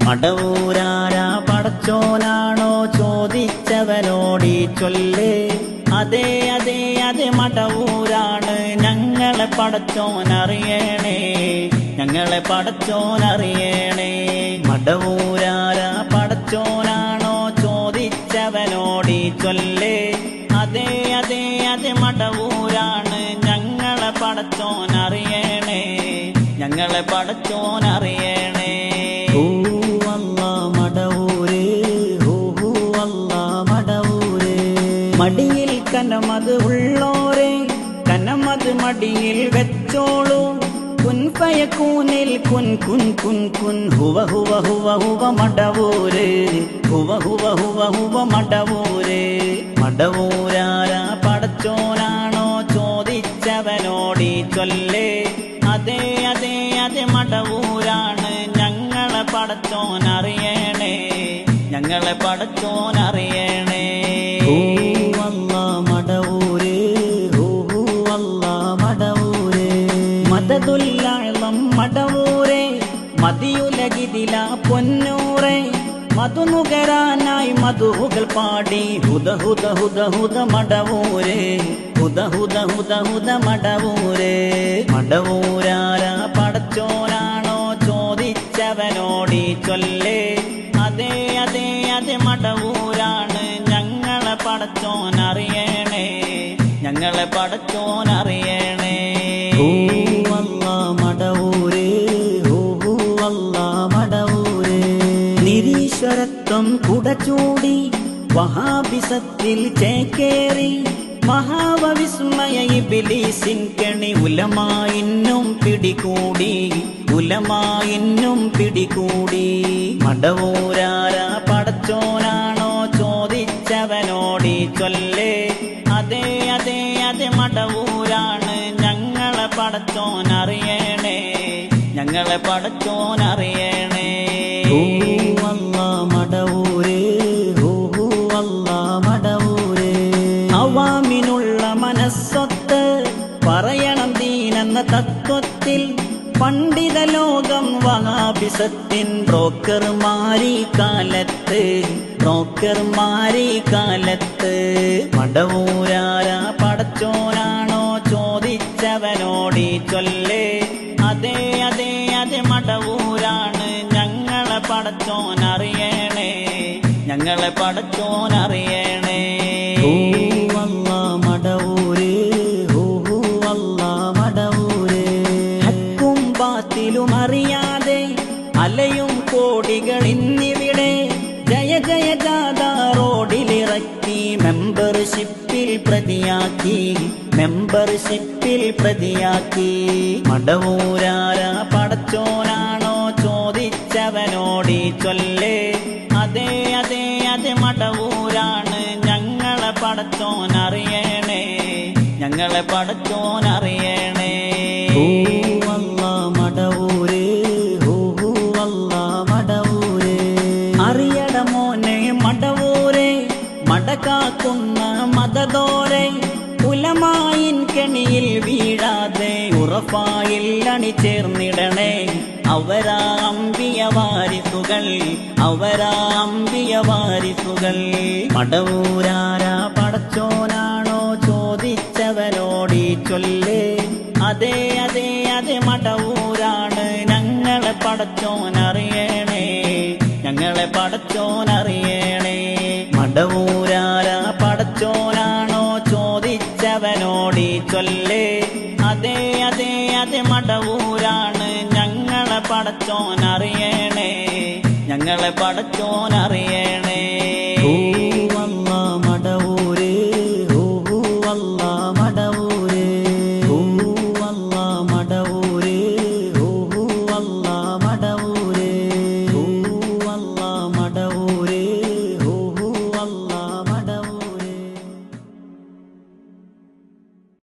മടവൂരാരാ പടച്ചോനാണോ ചോദിച്ചവനോടീ ചൊല്ല്. അതെ അതെ അതെ മടവൂരാണ് ഞങ്ങളെ പടച്ചോനറിയണേ, ഞങ്ങളെ പടച്ചോനറിയണേ. മടവൂരാരാ പടച്ചോനാണോ ചോദിച്ചവനോടീ ചൊല്ല്. അതെ അതെ അതെ മടവൂരാണ് ഞങ്ങളെ പടച്ചോനറിയണേ, ഞങ്ങളെ പടച്ചോനറിയണേ. മടിയിൽ കനമത് ഉള്ളോരെ കനമത് മടിയിൽ വെച്ചോളൂ. കുൻ ഫയകൂനിൽ കുൻ കുൻ കുൻ കുൻ ഹുവ ഹുവ ഹുവ ഹുവ മടവൂര്, ഹുവ ഹുവ ഹുവ ഹുവ മടവൂര്. മടവൂരാരാ പടച്ചോനാണോ ചോദിച്ചവനോടീ ചൊല്ല്. അതെ അതെ അതെ മടവൂരാണ് ഞങ്ങളെ പടച്ചോനറിയണേ, ഞങ്ങളെ പടച്ചോനറിയണേ. മദദുല്ലഅളം മടവൂരേ മദിയുലകിദില പൊന്നൂറേ. മധുനുകരാനായി മധുഹുകൾ പാടി ഹുദ ഹുദ ഹുദ ഹുദ മടവൂരേ, ഹുദ ഹുദ ഹുദ ഹുദ മടവൂരേ. മടവൂരാരാ പടച്ചോനാണോ ചോദിച്ചവനോടീ ചൊല്ല്. അതെ അതെ അതെ മടവൂരാണ് ഞങ്ങളെ പടച്ചോനറിയണേ, ഞങ്ങളെ പടച്ചോനറിയണേ. നിരീശ്വരത്വം കുടചൂടി വഹാബിസത്തിൽ ചേക്കേറി മഹാവവിസ്മയ ഇബ്ലീസിൻ കെണി ഉലമായിന്നും പിടികൂടി, ഉലമായിന്നും പിടികൂടി. മടവൂരാരാ പടച്ചോനാണോ ചോദിച്ചവനോടീ ചൊല്ല്. അതെ അതെ അതെ മടവൂരാണ് ഞങ്ങളെ പടച്ചോനറിയണേ, ഞങ്ങളെ പടച്ചോനറിയണേ. അവാമിനുള്ള മനസ്സൊത്ത് പറയണം ദീനെന്ന തത്വത്തിൽ പണ്ഡിത ലോകം വഹാബിസത്തിൻ ബ്രോക്കർമാരീ കാലത്ത്, ബ്രോക്കർമാരീ കാലത്ത്. മടവൂരാരാ പടച്ചോനാണോ ചോദിച്ചവനോടീ ചൊല്ല്. അതെ അതെ അതെ മടവൂരാണ് ഞങ്ങളെ പടച്ചോനറിയണേ, ഞങ്ങളെ പടച്ചോനറിയണേ. ഹക്കും ബാത്തിലും അറിയാതെ അലയും കോടികൾ ഇന്നിവിടെ ജയ ജയ ജാഥ റോഡിലിറക്കി മെമ്പർഷിപ്പിൽ പ്രതിയാക്കി, മെമ്പർഷിപ്പിൽ പ്രതിയാക്കി. മടവൂരാരാ പടച്ചോനാണോ ചോദിച്ചവനോടീ ചൊല്ല്. അതെ അതെ അതെ മടവൂരാണ് ഞങ്ങളെ പടച്ചോനറിയണേ, ഞങ്ങളെ പടച്ചോനറിയണേ. അറിയട മോനെ മടവൂരേ മടകാക്കുന്ന മദദോരെ. ഉലമായിൻ കെണിയിൽ വീഴാതെ ഉറഫായിൽ അണിചേർന്നിടണേ. അവരാ അമ്പിയ വാരിസുകൾ, അവരാ അമ്പിയ വാരിസുകൾ. മടവൂരാരാ പടച്ചോനാണോ ചോദിച്ചവനോടീ ചൊല്ല്. അതെ അതെ അതെ മടവൂരാണ് ഞങ്ങളെ പടച്ചോനറിയണേ, ഞങ്ങളെ പടച്ചോനറിയണേ. മടവൂരാരാ പടച്ചോനാണോ ചോദിച്ചവനോടീ ചൊല്ല്. അതെ അതെ അതെ മടവൂരാണ് ഞങ്ങളെ പടച്ചോനറിയണേ, ഞങ്ങളെ പടച്ചോനറിയണേ.